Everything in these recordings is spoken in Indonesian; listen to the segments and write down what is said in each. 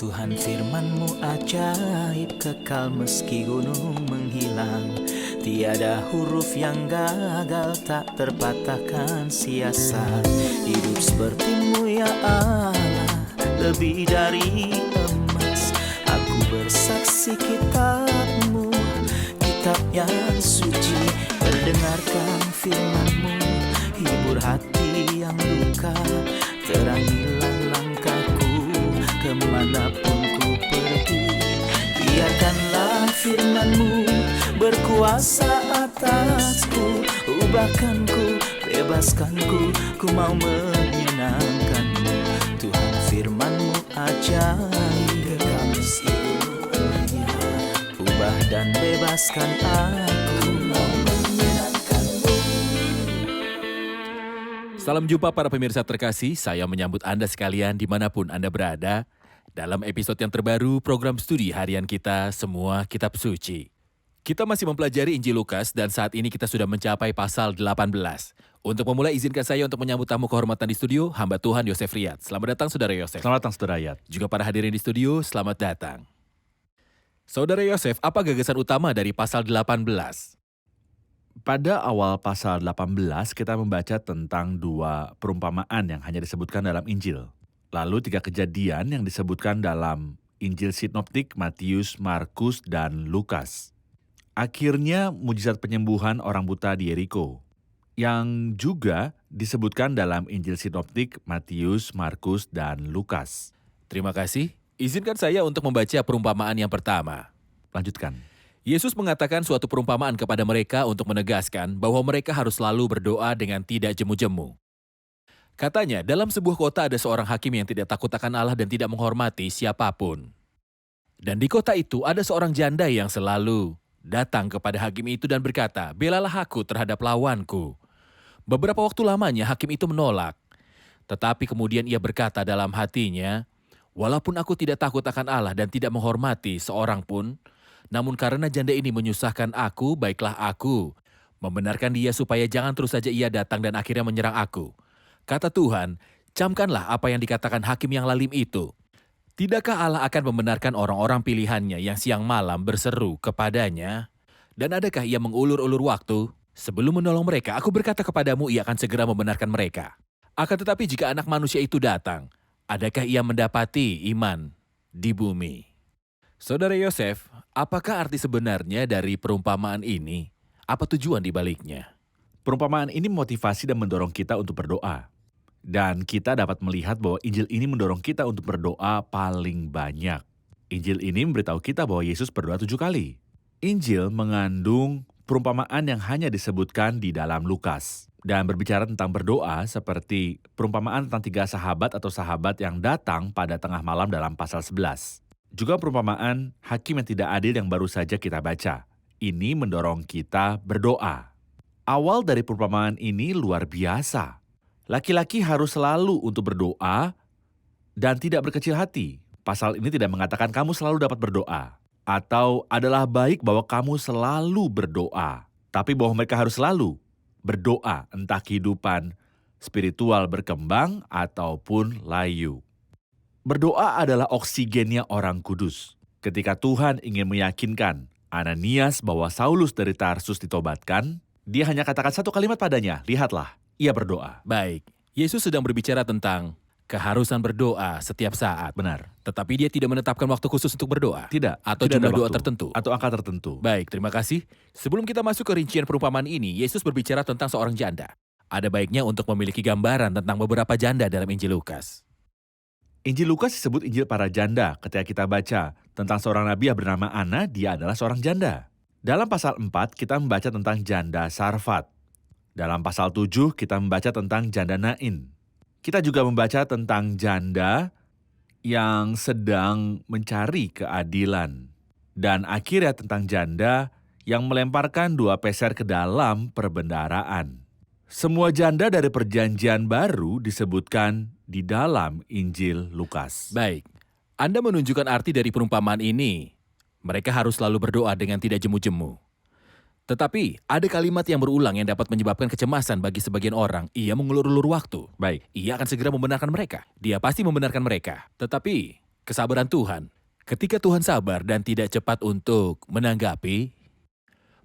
Tuhan firman-Mu ajaib, kekal meski gunung menghilang. Tiada huruf yang gagal, tak terpatahkan siasat. Hidup seperti-Mu ya Allah, lebih dari emas. Aku bersaksi kitab-Mu, kitab yang suci. Mendengarkan firman-Mu, hibur hati yang luka. Terangilah langkahku kemanapun ku pergi. Biarkanlah firman-Mu berkuasa atasku. Ubahkanku, bebaskanku, ku mau menyenangkan-Mu. Tuhan firman-Mu ajaib, ubah dan bebaskan aku, mau menyenangkan-Mu. Salam jumpa para pemirsa terkasih, saya menyambut Anda sekalian dimanapun Anda berada dalam episode yang terbaru program studi harian kita Semua Kitab Suci. Kita masih mempelajari Injil Lukas dan saat ini kita sudah mencapai pasal 18. Untuk memulai izinkan saya untuk menyambut tamu kehormatan di studio, hamba Tuhan Yosef Riyad. Selamat datang Saudara Yosef. Selamat datang Saudara Riyad. Juga para hadirin di studio, selamat datang. Saudara Yosef, apa gagasan utama dari pasal 18? Pada awal pasal 18 kita membaca tentang dua perumpamaan yang hanya disebutkan dalam Injil. Lalu 3 kejadian yang disebutkan dalam Injil Sinoptik Matius, Markus, dan Lukas. Akhirnya mujizat penyembuhan orang buta di Yeriko, yang juga disebutkan dalam Injil Sinoptik Matius, Markus, dan Lukas. Terima kasih. Izinkan saya untuk membaca perumpamaan yang pertama. Lanjutkan. Yesus mengatakan suatu perumpamaan kepada mereka untuk menegaskan bahwa mereka harus selalu berdoa dengan tidak jemu-jemu. Katanya, dalam sebuah kota ada seorang hakim yang tidak takut akan Allah dan tidak menghormati siapapun. Dan di kota itu ada seorang janda yang selalu datang kepada hakim itu dan berkata, "Belalah aku terhadap lawanku." Beberapa waktu lamanya hakim itu menolak. Tetapi kemudian ia berkata dalam hatinya, "Walaupun aku tidak takut akan Allah dan tidak menghormati seorang pun, namun karena janda ini menyusahkan aku, baiklah aku membenarkan dia supaya jangan terus saja ia datang dan akhirnya menyerang aku. Kata Tuhan, camkanlah apa yang dikatakan hakim yang lalim itu. Tidakkah Allah akan membenarkan orang-orang pilihannya yang siang malam berseru kepadanya? Dan adakah ia mengulur-ulur waktu? Sebelum menolong mereka, aku berkata kepadamu ia akan segera membenarkan mereka. Akan tetapi jika anak manusia itu datang, adakah ia mendapati iman di bumi?" Saudara Yosef, apakah arti sebenarnya dari perumpamaan ini? Apa tujuan di baliknya? Perumpamaan ini motivasi dan mendorong kita untuk berdoa. Dan kita dapat melihat bahwa Injil ini mendorong kita untuk berdoa paling banyak. Injil ini memberitahu kita bahwa Yesus berdoa 7 kali. Injil mengandung perumpamaan yang hanya disebutkan di dalam Lukas. Dan berbicara tentang berdoa seperti perumpamaan tentang 3 sahabat atau sahabat yang datang pada tengah malam dalam pasal 11. Juga perumpamaan hakim yang tidak adil yang baru saja kita baca. Ini mendorong kita berdoa. Awal dari perumpamaan ini luar biasa. Laki-laki harus selalu untuk berdoa dan tidak berkecil hati. Pasal ini tidak mengatakan kamu selalu dapat berdoa. Atau adalah baik bahwa kamu selalu berdoa. Tapi bahwa mereka harus selalu berdoa, entah kehidupan spiritual berkembang ataupun layu. Berdoa adalah oksigennya orang kudus. Ketika Tuhan ingin meyakinkan Ananias bahwa Saulus dari Tarsus ditobatkan, dia hanya katakan 1 kalimat padanya, lihatlah, ia berdoa. Baik, Yesus sedang berbicara tentang keharusan berdoa setiap saat. Benar. Tetapi dia tidak menetapkan waktu khusus untuk berdoa. Tidak. Atau tidak jumlah ada doa waktu. tertentu. Atau angka tertentu. Baik, terima kasih. Sebelum kita masuk ke rincian perumpamaan ini, Yesus berbicara tentang seorang janda. Ada baiknya untuk memiliki gambaran tentang beberapa janda dalam Injil Lukas. Injil Lukas disebut Injil para janda. Ketika kita baca tentang seorang nabi yang bernama Ana, dia adalah seorang janda. Dalam pasal 4, kita membaca tentang janda Sarfat. Dalam pasal 7, kita membaca tentang janda Nain. Kita juga membaca tentang janda yang sedang mencari keadilan. Dan akhirnya tentang janda yang melemparkan 2 peser ke dalam perbendaharaan. Semua janda dari Perjanjian Baru disebutkan di dalam Injil Lukas. Baik, Anda menunjukkan arti dari perumpamaan ini. Mereka harus selalu berdoa dengan tidak jemu-jemu. Tetapi ada kalimat yang berulang yang dapat menyebabkan kecemasan bagi sebagian orang. Ia mengulur-ulur waktu. Baik. Ia akan segera membenarkan mereka. Dia pasti membenarkan mereka. Tetapi kesabaran Tuhan. Ketika Tuhan sabar dan tidak cepat untuk menanggapi,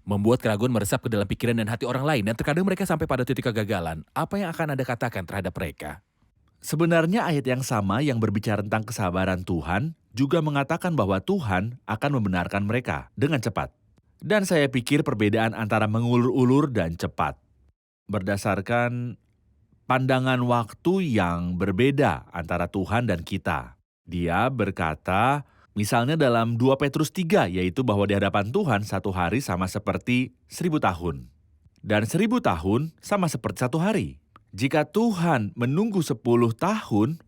membuat keraguan meresap ke dalam pikiran dan hati orang lain, dan terkadang mereka sampai pada titik kegagalan. Apa yang akan Anda katakan terhadap mereka? Sebenarnya ayat yang sama yang berbicara tentang kesabaran Tuhan juga mengatakan bahwa Tuhan akan membenarkan mereka dengan cepat. Dan saya pikir perbedaan antara mengulur-ulur dan cepat berdasarkan pandangan waktu yang berbeda antara Tuhan dan kita. Dia berkata, misalnya dalam 2 Petrus 3, yaitu bahwa di hadapan Tuhan 1 hari sama seperti 1000 tahun. Dan 1000 tahun sama seperti 1 hari. Jika Tuhan menunggu 10 tahun, 10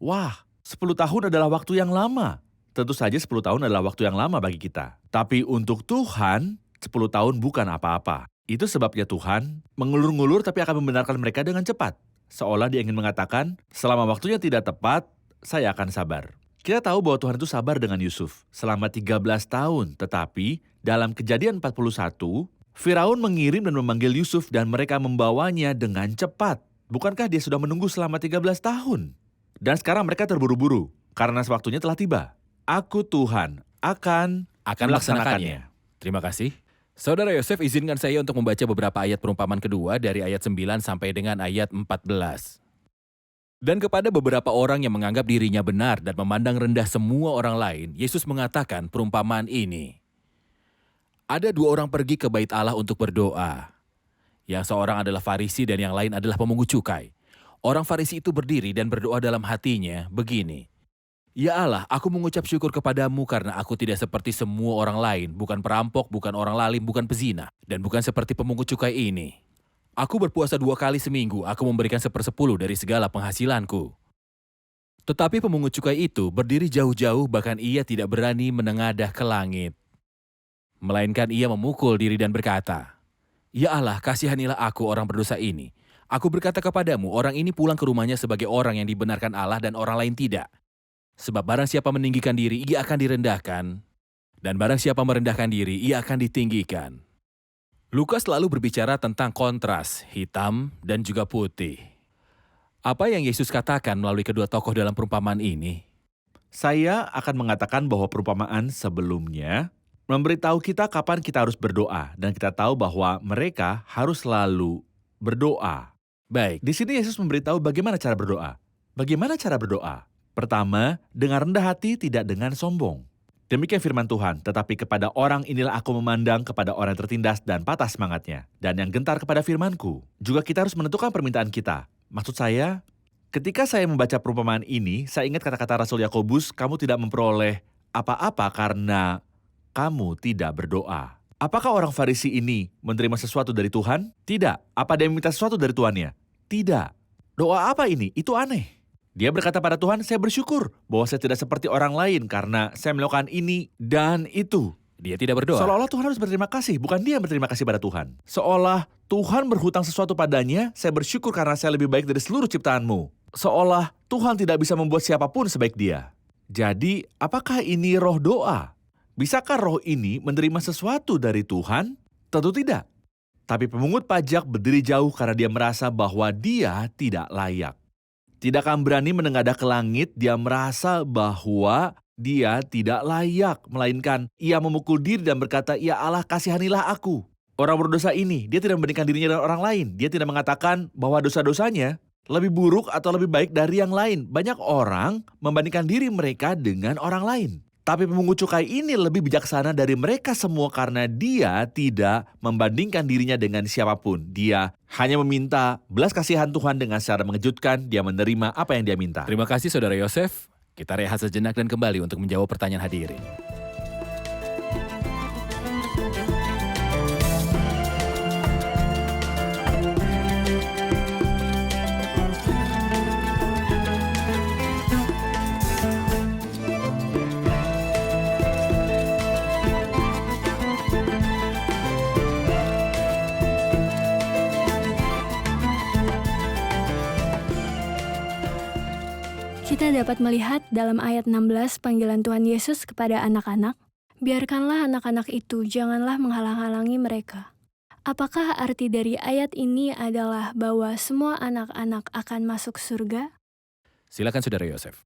tahun adalah waktu yang lama. Tentu saja 10 tahun adalah waktu yang lama bagi kita. Tapi untuk Tuhan, 10 tahun bukan apa-apa. Itu sebabnya Tuhan mengulur-ngulur tapi akan membenarkan mereka dengan cepat. Seolah dia ingin mengatakan, selama waktunya tidak tepat, saya akan sabar. Kita tahu bahwa Tuhan itu sabar dengan Yusuf selama 13 tahun. Tetapi dalam Kejadian 41, Firaun mengirim dan memanggil Yusuf dan mereka membawanya dengan cepat. Bukankah dia sudah menunggu selama 13 tahun? Dan sekarang mereka terburu-buru karena waktunya telah tiba. Aku Tuhan akan melaksanakannya. Terima kasih. Saudara Yosef, izinkan saya untuk membaca beberapa ayat perumpamaan kedua dari ayat 9 sampai dengan ayat 14. Dan kepada beberapa orang yang menganggap dirinya benar dan memandang rendah semua orang lain, Yesus mengatakan perumpamaan ini. Ada 2 orang pergi ke bait Allah untuk berdoa. Yang seorang adalah Farisi dan yang lain adalah pemungut cukai. Orang Farisi itu berdiri dan berdoa dalam hatinya begini. Ya Allah, aku mengucap syukur kepadamu karena aku tidak seperti semua orang lain, bukan perampok, bukan orang lalim, bukan pezina, dan bukan seperti pemungut cukai ini. Aku berpuasa 2 kali seminggu, aku memberikan 1/10 dari segala penghasilanku. Tetapi pemungut cukai itu berdiri jauh-jauh, bahkan ia tidak berani menengadah ke langit. Melainkan ia memukul diri dan berkata, Ya Allah, kasihanilah aku orang berdosa ini. Aku berkata kepadamu, orang ini pulang ke rumahnya sebagai orang yang dibenarkan Allah dan orang lain tidak. Sebab barang siapa meninggikan diri, ia akan direndahkan. Dan barang siapa merendahkan diri, ia akan ditinggikan. Lukas selalu berbicara tentang kontras, hitam dan juga putih. Apa yang Yesus katakan melalui kedua tokoh dalam perumpamaan ini? Saya akan mengatakan bahwa perumpamaan sebelumnya memberitahu kita kapan kita harus berdoa, dan kita tahu bahwa mereka harus selalu berdoa. Baik, Di sini Yesus memberitahu bagaimana cara berdoa. Bagaimana cara berdoa? Pertama, dengan rendah hati, tidak dengan sombong. Demikian firman Tuhan, tetapi kepada orang inilah aku memandang, kepada orang yang tertindas dan patah semangatnya, dan yang gentar kepada firman-Ku. Juga kita harus menentukan permintaan kita. Maksud saya, ketika saya membaca perumpamaan ini, saya ingat kata-kata Rasul Yakobus, kamu tidak memperoleh apa-apa karena kamu tidak berdoa. Apakah orang Farisi ini menerima sesuatu dari Tuhan? Tidak. Apa dia meminta sesuatu dari tuannya? Tidak. Doa apa ini? Itu aneh. Dia berkata pada Tuhan, saya bersyukur bahwa saya tidak seperti orang lain karena saya melakukan ini dan itu. dia tidak berdoa. Seolah-olah Tuhan harus berterima kasih, bukan dia yang berterima kasih pada Tuhan. Seolah Tuhan berhutang sesuatu padanya, saya bersyukur karena saya lebih baik dari seluruh ciptaanmu. Seolah Tuhan tidak bisa membuat siapapun sebaik dia. Jadi, apakah ini roh doa? Bisakah roh ini menerima sesuatu dari Tuhan? Tentu tidak. Tapi pemungut pajak berdiri jauh karena dia merasa bahwa dia tidak layak. Tidak akan berani menengadah ke langit, dia merasa bahwa dia tidak layak. Melainkan ia memukul diri dan berkata, Ya Allah, kasihanilah aku. Orang berdosa ini, dia tidak membandingkan dirinya dengan orang lain. Dia tidak mengatakan bahwa dosa-dosanya lebih buruk atau lebih baik dari yang lain. Banyak orang membandingkan diri mereka dengan orang lain. Tapi pemungut cukai ini lebih bijaksana dari mereka semua karena dia tidak membandingkan dirinya dengan siapapun. Dia hanya meminta belas kasihan Tuhan dengan secara mengejutkan, dia menerima apa yang dia minta. Terima kasih Saudara Yosef. Kita rehat sejenak dan kembali untuk menjawab pertanyaan hadirin. Kita dapat melihat dalam ayat 16 panggilan Tuhan Yesus kepada anak-anak, biarkanlah anak-anak itu janganlah menghalang-halangi mereka. Apakah arti dari ayat ini adalah bahwa semua anak-anak akan masuk surga? Silakan Saudara Yosef.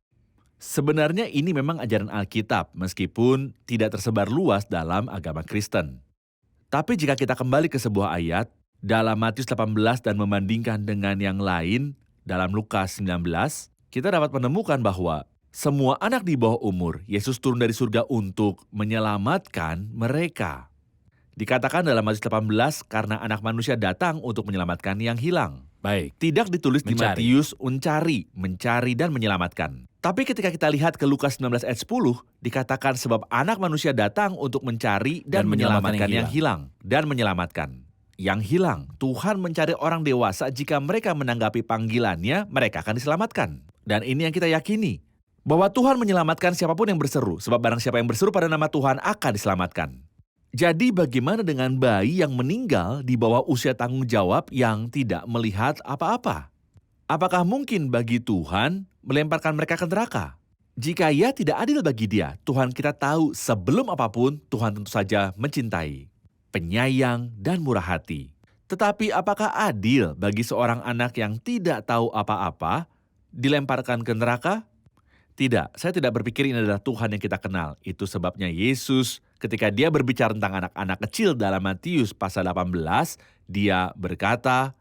Sebenarnya ini memang ajaran Alkitab meskipun tidak tersebar luas dalam agama Kristen. Tapi jika kita kembali ke sebuah ayat dalam Matius 18 dan membandingkan dengan yang lain dalam Lukas 19, kita dapat menemukan bahwa semua anak di bawah umur Yesus turun dari surga untuk menyelamatkan mereka. Dikatakan dalam Matius 18 karena anak manusia datang untuk menyelamatkan yang hilang. Baik, Tidak ditulis di Mencari. Matius mencari dan menyelamatkan. Tapi ketika kita lihat ke Lukas 19 ayat 10, dikatakan sebab anak manusia datang untuk mencari dan menyelamatkan yang hilang. Dan menyelamatkan yang hilang. Tuhan mencari orang dewasa jika mereka menanggapi panggilannya, mereka akan diselamatkan. Dan ini yang kita yakini, bahwa Tuhan menyelamatkan siapapun yang berseru, sebab barang siapa yang berseru pada nama Tuhan akan diselamatkan. Jadi bagaimana dengan bayi yang meninggal di bawah usia tanggung jawab yang tidak melihat apa-apa? Apakah mungkin bagi Tuhan melemparkan mereka ke neraka? Jika ia tidak adil bagi dia, Tuhan kita tahu sebelum apapun Tuhan tentu saja mencintai, penyayang dan murah hati. Tetapi apakah adil bagi seorang anak yang tidak tahu apa-apa dilemparkan ke neraka? Tidak, saya tidak berpikir ini adalah Tuhan yang kita kenal. Itu sebabnya Yesus ketika dia berbicara tentang anak-anak kecil dalam Matius pasal 18, dia berkata,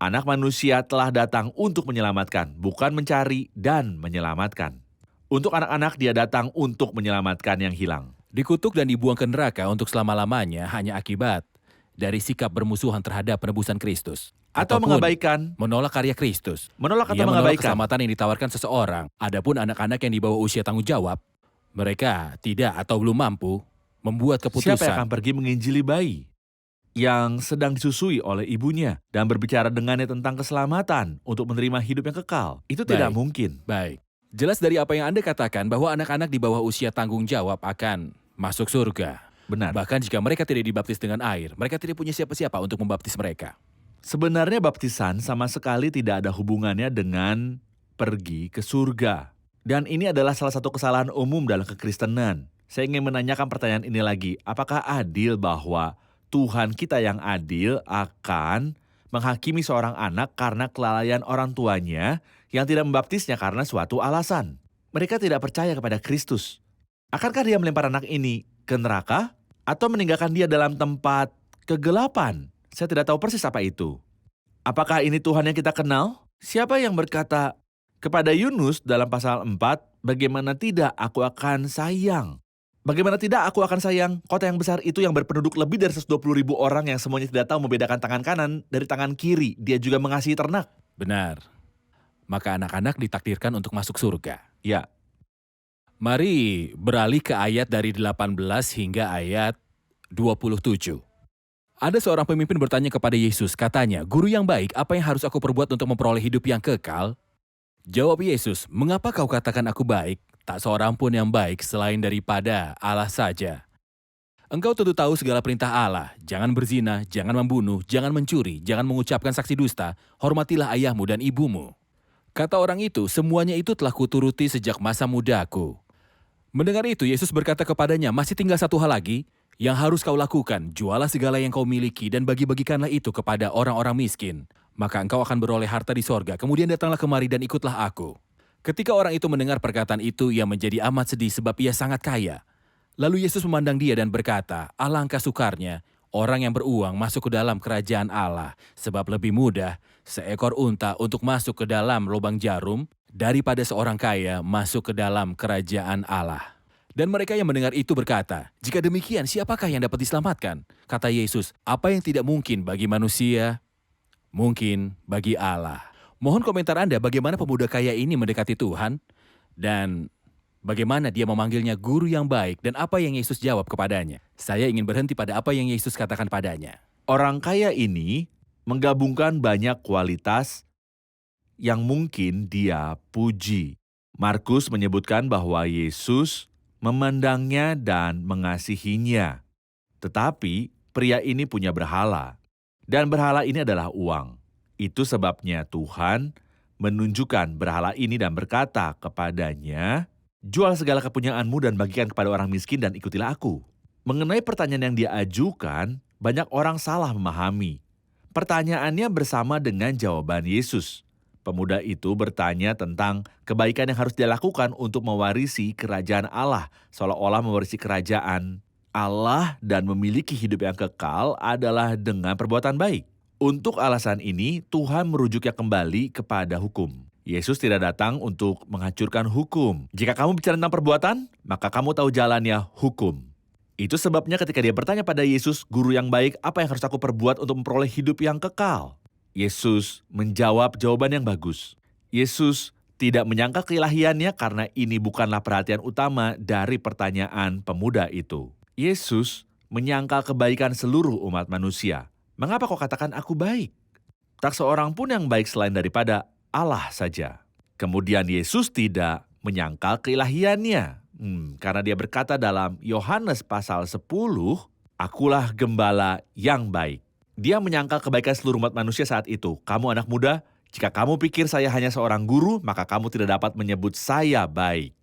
Anak manusia telah datang untuk menyelamatkan, bukan mencari dan menyelamatkan. Untuk anak-anak dia datang untuk menyelamatkan yang hilang. dikutuk dan dibuang ke neraka untuk selama-lamanya hanya akibat dari sikap bermusuhan terhadap penebusan Kristus. Atau Ataupun mengabaikan, menolak karya Kristus. menolak atau Ia menolak mengabaikan. keselamatan yang ditawarkan seseorang. Adapun anak-anak yang di bawah usia tanggung jawab, mereka tidak atau belum mampu membuat keputusan. Siapa yang akan pergi menginjili bayi yang sedang disusui oleh ibunya dan berbicara dengannya tentang keselamatan untuk menerima hidup yang kekal? Itu tidak Baik. mungkin. Baik, jelas dari apa yang Anda katakan bahwa anak-anak di bawah usia tanggung jawab akan masuk surga. Benar. Bahkan jika mereka tidak dibaptis dengan air, mereka tidak punya siapa-siapa untuk membaptis mereka. Sebenarnya baptisan sama sekali tidak ada hubungannya dengan pergi ke surga. Dan ini adalah salah satu kesalahan umum dalam kekristenan. Saya ingin menanyakan pertanyaan ini lagi. Apakah adil bahwa Tuhan kita yang adil akan menghakimi seorang anak karena kelalaian orang tuanya yang tidak membaptisnya karena suatu alasan? Mereka tidak percaya kepada Kristus. Akankah dia melempar anak ini ke neraka atau meninggalkan dia dalam tempat kegelapan? Saya tidak tahu persis apa itu. Apakah ini Tuhan yang kita kenal? Siapa yang berkata kepada Yunus dalam pasal 4, bagaimana tidak aku akan sayang? Bagaimana tidak aku akan sayang kota yang besar itu yang berpenduduk lebih dari 120.000 orang yang semuanya tidak tahu membedakan tangan kanan dari tangan kiri. Dia juga mengasihi ternak. Benar. Maka anak-anak ditakdirkan untuk masuk surga. Ya, Mari beralih ke ayat dari 18 hingga ayat 27. Ada seorang pemimpin bertanya kepada Yesus, katanya, Guru yang baik, apa yang harus aku perbuat untuk memperoleh hidup yang kekal? Jawab Yesus, mengapa kau katakan aku baik? Tak seorang pun yang baik selain daripada Allah saja. Engkau tentu tahu segala perintah Allah, jangan berzina, jangan membunuh, jangan mencuri, jangan mengucapkan saksi dusta, hormatilah ayahmu dan ibumu. Kata orang itu, semuanya itu telah kuturuti sejak masa mudaku. Mendengar itu, Yesus berkata kepadanya, masih tinggal satu hal lagi yang harus kau lakukan, jualah segala yang kau miliki dan bagi-bagikanlah itu kepada orang-orang miskin. Maka engkau akan beroleh harta di sorga, kemudian datanglah kemari dan ikutlah aku. Ketika orang itu mendengar perkataan itu, ia menjadi amat sedih sebab ia sangat kaya. Lalu Yesus memandang dia dan berkata, alangkah sukarnya orang yang beruang masuk ke dalam kerajaan Allah, sebab lebih mudah seekor unta untuk masuk ke dalam lubang jarum daripada seorang kaya masuk ke dalam kerajaan Allah. Dan mereka yang mendengar itu berkata, jika demikian siapakah yang dapat diselamatkan? Kata Yesus, apa yang tidak mungkin bagi manusia, mungkin bagi Allah. Mohon komentar Anda bagaimana pemuda kaya ini mendekati Tuhan dan bagaimana dia memanggilnya guru yang baik dan apa yang Yesus jawab kepadanya. Saya ingin berhenti pada apa yang Yesus katakan padanya. orang kaya ini menggabungkan banyak kualitas yang mungkin dia puji. Markus menyebutkan bahwa Yesus memandangnya dan mengasihinya. Tetapi pria ini punya berhala, dan berhala ini adalah uang. Itu sebabnya Tuhan menunjukkan berhala ini dan berkata kepadanya, jual segala kepunyaanmu dan bagikan kepada orang miskin dan ikutilah aku. Mengenai pertanyaan yang dia ajukan, banyak orang salah memahami. Pertanyaannya bersama dengan jawaban Yesus. Pemuda itu bertanya tentang kebaikan yang harus dia lakukan untuk mewarisi kerajaan Allah, seolah-olah mewarisi kerajaan Allah dan memiliki hidup yang kekal adalah dengan perbuatan baik. Untuk alasan ini, Tuhan merujuknya kembali kepada hukum. Yesus tidak datang untuk menghancurkan hukum. Jika kamu bicara tentang perbuatan, maka kamu tahu jalannya hukum. Itu sebabnya ketika dia bertanya pada Yesus, "Guru yang baik, apa yang harus aku perbuat untuk memperoleh hidup yang kekal?" Yesus menjawab jawaban yang bagus. Yesus tidak menyangka keilahiannya karena ini bukanlah perhatian utama dari pertanyaan pemuda itu. Yesus menyangka kebaikan seluruh umat manusia. Mengapa kau katakan aku baik? Tak seorang pun yang baik selain daripada Allah saja. Kemudian Yesus tidak menyangkal keilahiannya. Karena dia berkata dalam Yohanes pasal 10, "Akulah gembala yang baik." Dia menyangkal kebaikan seluruh umat manusia saat itu. Kamu anak muda, jika kamu pikir saya hanya seorang guru, maka kamu tidak dapat menyebut saya baik.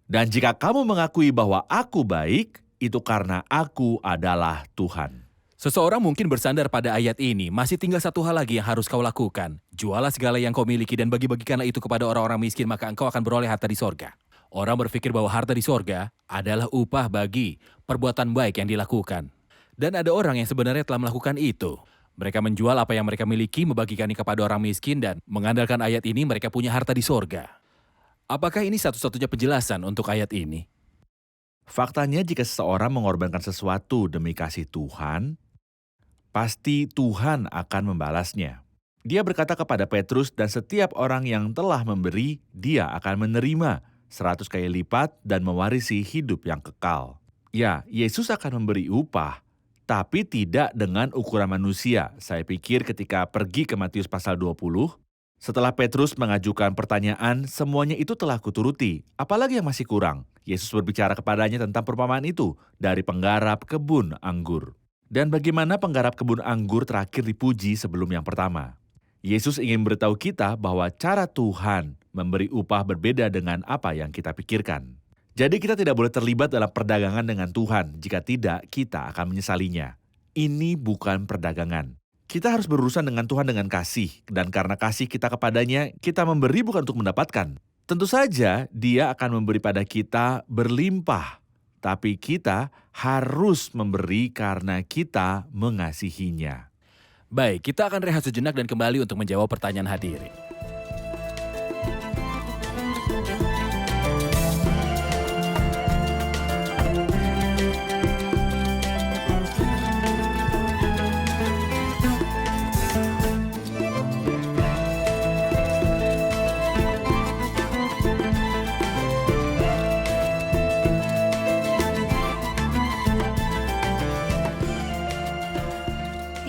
Dan jika kamu mengakui bahwa aku baik, itu karena aku adalah Tuhan. Seseorang mungkin bersandar pada ayat ini, masih tinggal satu hal lagi yang harus kau lakukan. Jualah segala yang kau miliki dan bagi-bagikanlah itu kepada orang-orang miskin, maka engkau akan beroleh harta di sorga. Orang berpikir bahwa harta di sorga adalah upah bagi perbuatan baik yang dilakukan. Dan ada orang yang sebenarnya telah melakukan itu. Mereka menjual apa yang mereka miliki, membagikannya kepada orang miskin, dan mengandalkan ayat ini mereka punya harta di sorga. Apakah ini satu-satunya penjelasan untuk ayat ini? Faktanya jika seseorang mengorbankan sesuatu demi kasih Tuhan, pasti Tuhan akan membalasnya. Dia berkata kepada Petrus, dan setiap orang yang telah memberi, dia akan menerima 100 kali lipat dan mewarisi hidup yang kekal. Ya, Yesus akan memberi upah, tapi tidak dengan ukuran manusia. Saya pikir ketika pergi ke Matius pasal 20, setelah Petrus mengajukan pertanyaan, semuanya itu telah kuturuti. Apalagi yang masih kurang? Yesus berbicara kepadanya tentang perumpamaan itu dari penggarap kebun anggur. Dan bagaimana penggarap kebun anggur terakhir dipuji sebelum yang pertama. Yesus ingin beritahu kita bahwa cara Tuhan memberi upah berbeda dengan apa yang kita pikirkan. Jadi kita tidak boleh terlibat dalam perdagangan dengan Tuhan. Jika tidak, kita akan menyesalinya. Ini bukan perdagangan. Kita harus berurusan dengan Tuhan dengan kasih. Dan karena kasih kita kepadanya, kita memberi bukan untuk mendapatkan. Tentu saja dia akan memberi pada kita berlimpah. Tapi kita harus memberi karena kita mengasihinya. Baik, kita akan rehat sejenak dan kembali untuk menjawab pertanyaan hadirin.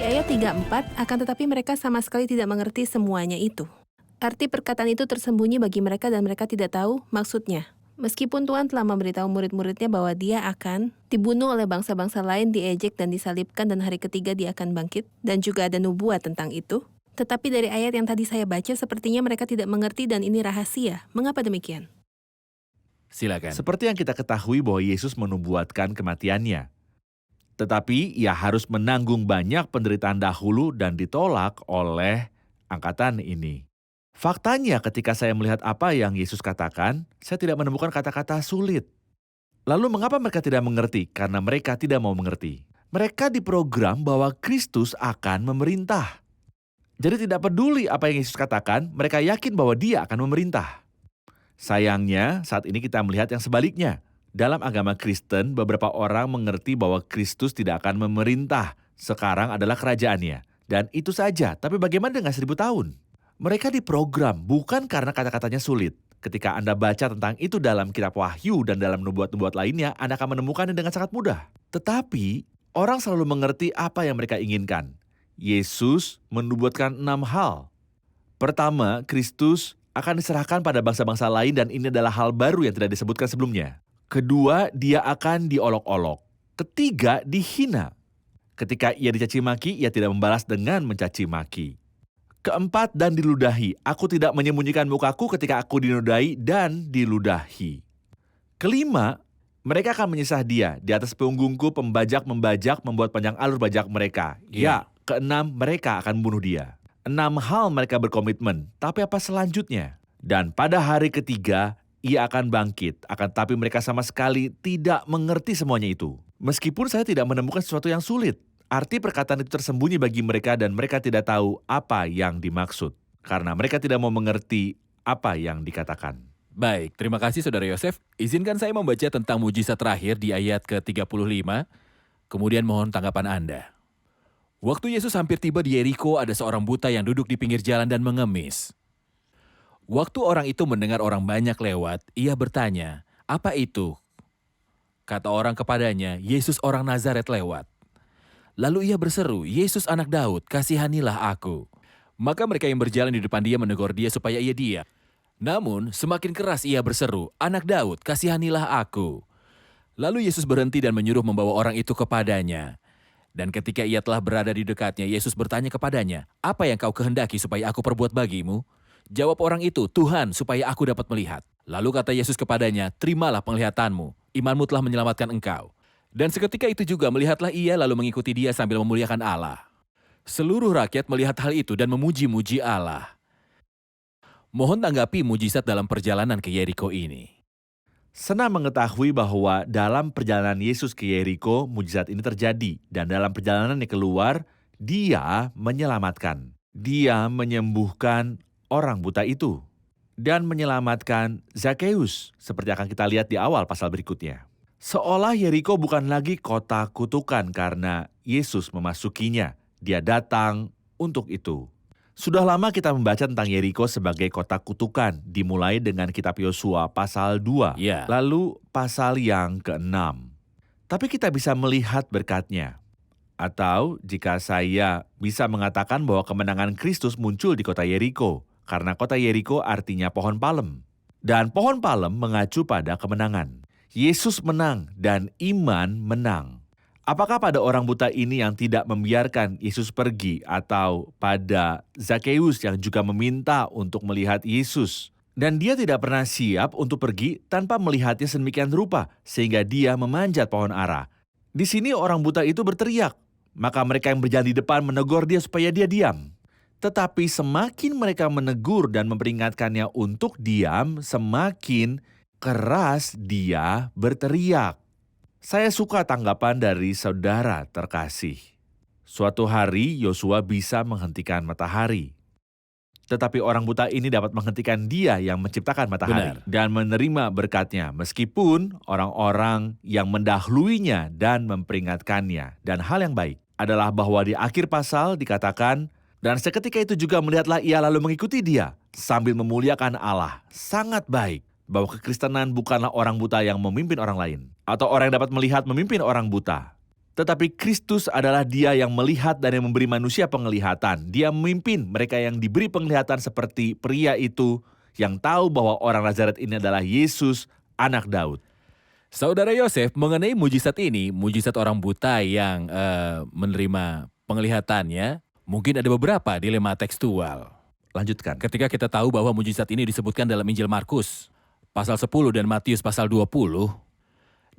Di ayat 34, akan tetapi mereka sama sekali tidak mengerti semuanya itu. Arti perkataan itu tersembunyi bagi mereka dan mereka tidak tahu maksudnya. Meskipun Tuhan telah memberitahu murid-muridnya bahwa dia akan dibunuh oleh bangsa-bangsa lain, diejek dan disalibkan, dan hari ketiga dia akan bangkit, dan juga ada nubuat tentang itu. Tetapi dari ayat yang tadi saya baca, sepertinya mereka tidak mengerti dan ini rahasia. Mengapa demikian? Silakan. Seperti yang kita ketahui bahwa Yesus menubuatkan kematiannya. Tetapi ia harus menanggung banyak penderitaan dahulu dan ditolak oleh angkatan ini. Faktanya ketika saya melihat apa yang Yesus katakan, saya tidak menemukan kata-kata sulit. Lalu mengapa mereka tidak mengerti? Karena mereka tidak mau mengerti. Mereka diprogram bahwa Kristus akan memerintah. Jadi tidak peduli apa yang Yesus katakan, mereka yakin bahwa dia akan memerintah. Sayangnya saat ini kita melihat yang sebaliknya. Dalam agama Kristen, beberapa orang mengerti bahwa Kristus tidak akan memerintah. Sekarang adalah kerajaannya. Dan itu saja, tapi bagaimana dengan 1000 tahun? Mereka diprogram bukan karena kata-katanya sulit. Ketika Anda baca tentang itu dalam kitab Wahyu dan dalam nubuat-nubuat lainnya, Anda akan menemukannya dengan sangat mudah. Tetapi, orang selalu mengerti apa yang mereka inginkan. Yesus menubuatkan 6 hal. Pertama, Kristus akan diserahkan pada bangsa-bangsa lain dan ini adalah hal baru yang tidak disebutkan sebelumnya. Kedua, dia akan diolok-olok. Ketiga, dihina. Ketika ia dicaci maki, ia tidak membalas dengan mencaci maki. Keempat, dan diludahi. Aku tidak menyembunyikan mukaku ketika aku dinodai dan diludahi. Kelima, mereka akan menyisah dia. Di atas punggungku pembajak membajak membuat panjang alur bajak mereka. Ya, keenam, mereka akan membunuh dia. 6 hal mereka berkomitmen, tapi apa selanjutnya? Dan pada hari ketiga, ia akan bangkit, akan tetapi mereka sama sekali tidak mengerti semuanya itu. Meskipun saya tidak menemukan sesuatu yang sulit, arti perkataan itu tersembunyi bagi mereka dan mereka tidak tahu apa yang dimaksud. Karena mereka tidak mau mengerti apa yang dikatakan. Baik, terima kasih Saudara Yosef. Izinkan saya membaca tentang mujizat terakhir di ayat ke-35, kemudian mohon tanggapan Anda. Waktu Yesus hampir tiba di Yeriko, ada seorang buta yang duduk di pinggir jalan dan mengemis. Waktu orang itu mendengar orang banyak lewat, ia bertanya, "Apa itu?" Kata orang kepadanya, "Yesus orang Nazaret lewat." Lalu ia berseru, "Yesus anak Daud, kasihanilah aku." Maka mereka yang berjalan di depan dia menegur dia supaya ia diam. Namun semakin keras ia berseru, "Anak Daud, kasihanilah aku." Lalu Yesus berhenti dan menyuruh membawa orang itu kepadanya. Dan ketika ia telah berada di dekatnya, Yesus bertanya kepadanya, "Apa yang kau kehendaki supaya aku perbuat bagimu?" Jawab orang itu, "Tuhan, supaya aku dapat melihat." Lalu kata Yesus kepadanya, "Terimalah penglihatanmu, imanmu telah menyelamatkan engkau." Dan seketika itu juga melihatlah ia lalu mengikuti dia sambil memuliakan Allah. Seluruh rakyat melihat hal itu dan memuji-muji Allah. Mohon tanggapi mujizat dalam perjalanan ke Yeriko ini. Senang mengetahui bahwa dalam perjalanan Yesus ke Yeriko, mujizat ini terjadi. Dan dalam perjalanannya keluar, dia menyelamatkan. Dia menyembuhkan orang buta itu. Dan menyelamatkan Zakeus, seperti akan kita lihat di awal pasal berikutnya. Seolah Yeriko bukan lagi kota kutukan karena Yesus memasukinya. Dia datang untuk itu. Sudah lama kita membaca tentang Yeriko sebagai kota kutukan, dimulai dengan kitab Yosua pasal 2, Ya. lalu pasal yang ke-6. Tapi kita bisa melihat berkatnya. Atau jika saya bisa mengatakan bahwa kemenangan Kristus muncul di kota Yeriko, karena kota Yeriko artinya pohon palem. Dan pohon palem mengacu pada kemenangan. Yesus menang dan iman menang. Apakah pada orang buta ini yang tidak membiarkan Yesus pergi atau pada Zakeus yang juga meminta untuk melihat Yesus? Dan dia tidak pernah siap untuk pergi tanpa melihatnya sedemikian rupa sehingga dia memanjat pohon ara. Di sini orang buta itu berteriak, maka mereka yang berjalan di depan menegur dia supaya dia diam. Tetapi semakin mereka menegur dan memperingatkannya untuk diam, semakin keras dia berteriak. Saya suka tanggapan dari saudara terkasih. Suatu hari Yosua bisa menghentikan matahari. Tetapi orang buta ini dapat menghentikan dia yang menciptakan matahari. Benar. Dan menerima berkatnya meskipun orang-orang yang mendahuluinya dan memperingatkannya. Dan hal yang baik adalah bahwa di akhir pasal dikatakan, "Dan seketika itu juga melihatlah ia lalu mengikuti dia sambil memuliakan Allah." Sangat baik. Bahwa kekristenan bukanlah orang buta yang memimpin orang lain, atau orang yang dapat melihat memimpin orang buta. Tetapi Kristus adalah dia yang melihat dan yang memberi manusia penglihatan. Dia memimpin mereka yang diberi penglihatan seperti pria itu, yang tahu bahwa orang Nazaret ini adalah Yesus, anak Daud. Saudara Yosef, mengenai mujizat ini, mujizat orang buta yang menerima penglihatannya, mungkin ada beberapa dilema tekstual. Lanjutkan. Ketika kita tahu bahwa mujizat ini disebutkan dalam Injil Markus, pasal 10 dan Matius pasal 20,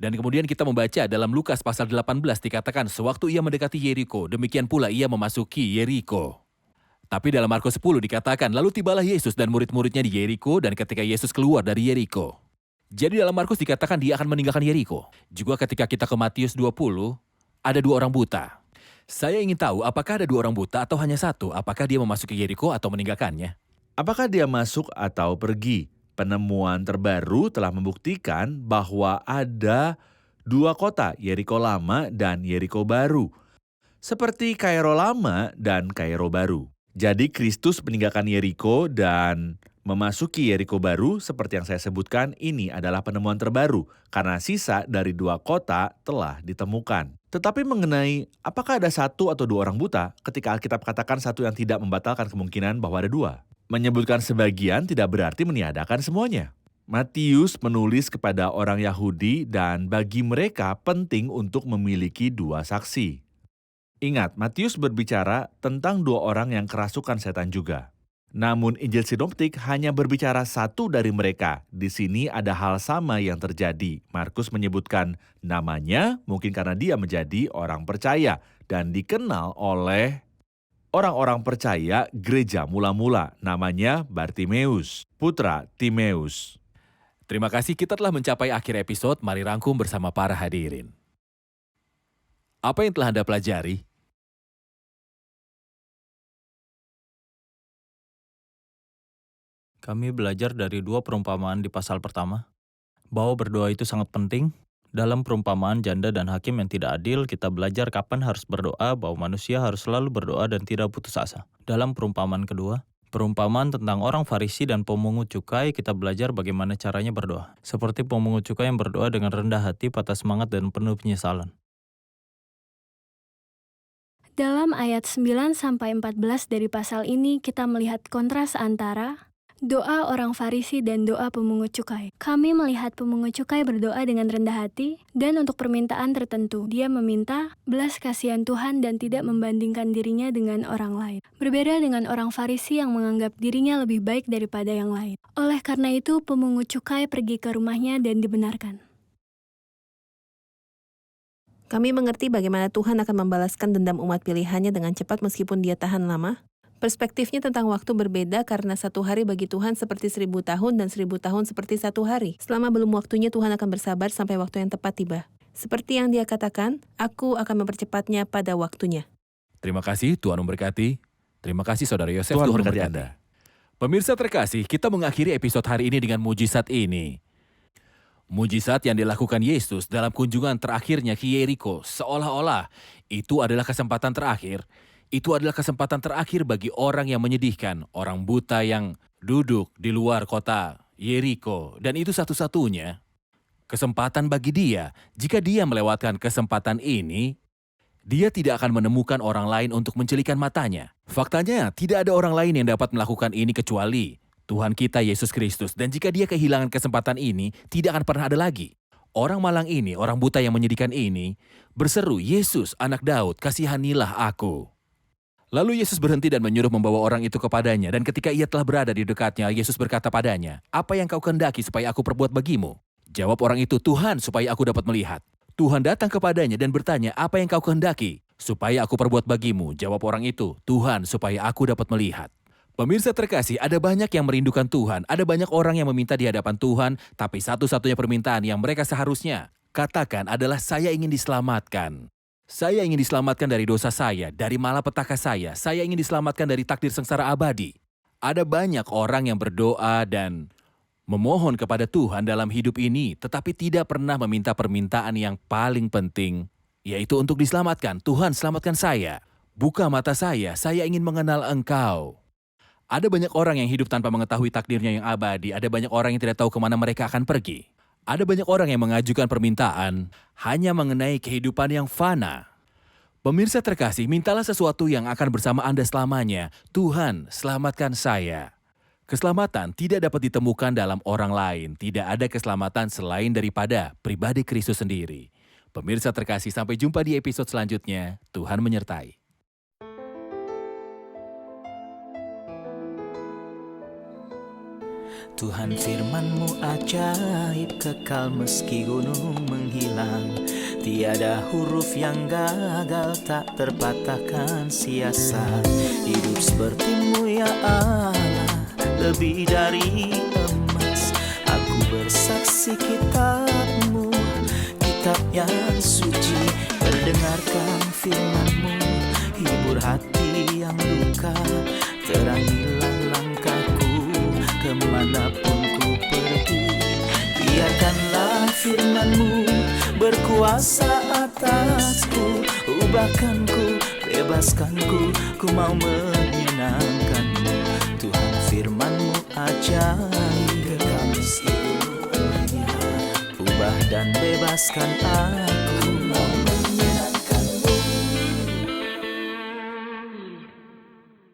dan kemudian kita membaca dalam Lukas pasal 18 dikatakan sewaktu ia mendekati Yeriko, demikian pula ia memasuki Yeriko. Tapi dalam Markus 10 dikatakan, lalu tibalah Yesus dan murid-muridnya di Yeriko dan ketika Yesus keluar dari Yeriko. Jadi dalam Markus dikatakan dia akan meninggalkan Yeriko. Juga ketika kita ke Matius 20, ada 2 orang buta. Saya ingin tahu apakah ada 2 orang buta atau hanya 1, apakah dia memasuki Yeriko atau meninggalkannya? Apakah dia masuk atau pergi? Penemuan terbaru telah membuktikan bahwa ada 2 kota, Yeriko Lama dan Yeriko Baru. Seperti Kairo Lama dan Kairo Baru. Jadi Kristus meninggalkan Yeriko dan memasuki Yeriko Baru seperti yang saya sebutkan, ini adalah penemuan terbaru karena sisa dari 2 kota telah ditemukan. Tetapi mengenai apakah ada 1 atau 2 orang buta, ketika Alkitab katakan 1 yang tidak membatalkan kemungkinan bahwa ada 2. Menyebutkan sebagian tidak berarti meniadakan semuanya. Matius menulis kepada orang Yahudi dan bagi mereka penting untuk memiliki 2 saksi. Ingat, Matius berbicara tentang 2 orang yang kerasukan setan juga. Namun Injil Sinoptik hanya berbicara 1 dari mereka. Di sini ada hal sama yang terjadi. Markus menyebutkan namanya mungkin karena dia menjadi orang percaya dan dikenal oleh Orang-orang percaya gereja mula-mula namanya Bartimeus, putra Timeus. Terima kasih, kita telah mencapai akhir episode. Mari rangkum bersama para hadirin. Apa yang telah Anda pelajari? Kami belajar dari 2 perumpamaan di pasal pertama, bahwa berdoa itu sangat penting. Dalam perumpamaan janda dan hakim yang tidak adil, kita belajar kapan harus berdoa, bahwa manusia harus selalu berdoa dan tidak putus asa. Dalam perumpamaan kedua, perumpamaan tentang orang Farisi dan pemungut cukai, kita belajar bagaimana caranya berdoa. Seperti pemungut cukai yang berdoa dengan rendah hati, patah semangat, dan penuh penyesalan. Dalam ayat 9-14 dari pasal ini, kita melihat kontras antara doa orang Farisi dan doa pemungut cukai. Kami melihat pemungut cukai berdoa dengan rendah hati, dan untuk permintaan tertentu, dia meminta belas kasihan Tuhan dan tidak membandingkan dirinya dengan orang lain. Berbeda dengan orang Farisi yang menganggap dirinya lebih baik daripada yang lain. Oleh karena itu, pemungut cukai pergi ke rumahnya dan dibenarkan. Kami mengerti bagaimana Tuhan akan membalaskan dendam umat pilihannya dengan cepat meskipun dia tahan lama. Perspektifnya tentang waktu berbeda karena 1 hari bagi Tuhan seperti 1000 tahun dan 1000 tahun seperti 1 hari. Selama belum waktunya, Tuhan akan bersabar sampai waktu yang tepat tiba. Seperti yang dia katakan, aku akan mempercepatnya pada waktunya. Terima kasih, Tuhan memberkati. Terima kasih Saudara Yosef, Tuhan Tuhan memberkati memberkati. Anda. Pemirsa terkasih, kita mengakhiri episode hari ini dengan mujizat ini. Mujizat yang dilakukan Yesus dalam kunjungan terakhirnya ke Yeriko, seolah-olah itu adalah kesempatan terakhir. Itu adalah kesempatan terakhir bagi orang yang menyedihkan, orang buta yang duduk di luar kota Yeriko. Dan itu satu-satunya kesempatan bagi dia. Jika dia melewatkan kesempatan ini, dia tidak akan menemukan orang lain untuk mencelikan matanya. Faktanya, tidak ada orang lain yang dapat melakukan ini kecuali Tuhan kita Yesus Kristus. Dan jika dia kehilangan kesempatan ini, tidak akan pernah ada lagi. Orang malang ini, orang buta yang menyedihkan ini, berseru, "Yesus, anak Daud, kasihanilah aku." Lalu Yesus berhenti dan menyuruh membawa orang itu kepadanya, dan ketika ia telah berada di dekatnya, Yesus berkata padanya, "Apa yang kau kehendaki supaya aku perbuat bagimu?" Jawab orang itu, "Tuhan, supaya aku dapat melihat." Tuhan datang kepadanya dan bertanya, "Apa yang kau kehendaki supaya aku perbuat bagimu?" Jawab orang itu, "Tuhan, supaya aku dapat melihat." Pemirsa terkasih, ada banyak yang merindukan Tuhan, ada banyak orang yang meminta di hadapan Tuhan, tapi satu-satunya permintaan yang mereka seharusnya katakan adalah, "Saya ingin diselamatkan. Saya ingin diselamatkan dari dosa saya, dari malapetaka saya ingin diselamatkan dari takdir sengsara abadi." Ada banyak orang yang berdoa dan memohon kepada Tuhan dalam hidup ini, tetapi tidak pernah meminta permintaan yang paling penting, yaitu untuk diselamatkan. "Tuhan, selamatkan saya. Buka mata saya ingin mengenal Engkau." Ada banyak orang yang hidup tanpa mengetahui takdirnya yang abadi, ada banyak orang yang tidak tahu kemana mereka akan pergi. Ada banyak orang yang mengajukan permintaan hanya mengenai kehidupan yang fana. Pemirsa terkasih, mintalah sesuatu yang akan bersama Anda selamanya. "Tuhan, selamatkan saya." Keselamatan tidak dapat ditemukan dalam orang lain. Tidak ada keselamatan selain daripada pribadi Kristus sendiri. Pemirsa terkasih, sampai jumpa di episode selanjutnya. Tuhan menyertai. Tuhan firman-Mu ajaib, kekal meski gunung menghilang. Tiada huruf yang gagal, tak terpatahkan siasat. Hidup seperti-Mu ya Allah, lebih dari emas. Aku bersaksi kitab-Mu, kitab yang suci. Terdengarkan firman-Mu, hibur hati yang luka. Terangilah langkahku kemanapun ku pergi. Biarkanlah firman-Mu berkuasa atasku. Ubahkanku, bebaskanku, ku mau menyenangkan-Mu. Tuhan firman-Mu ajaib, kekal meski gunung. Ubah dan bebaskan aku.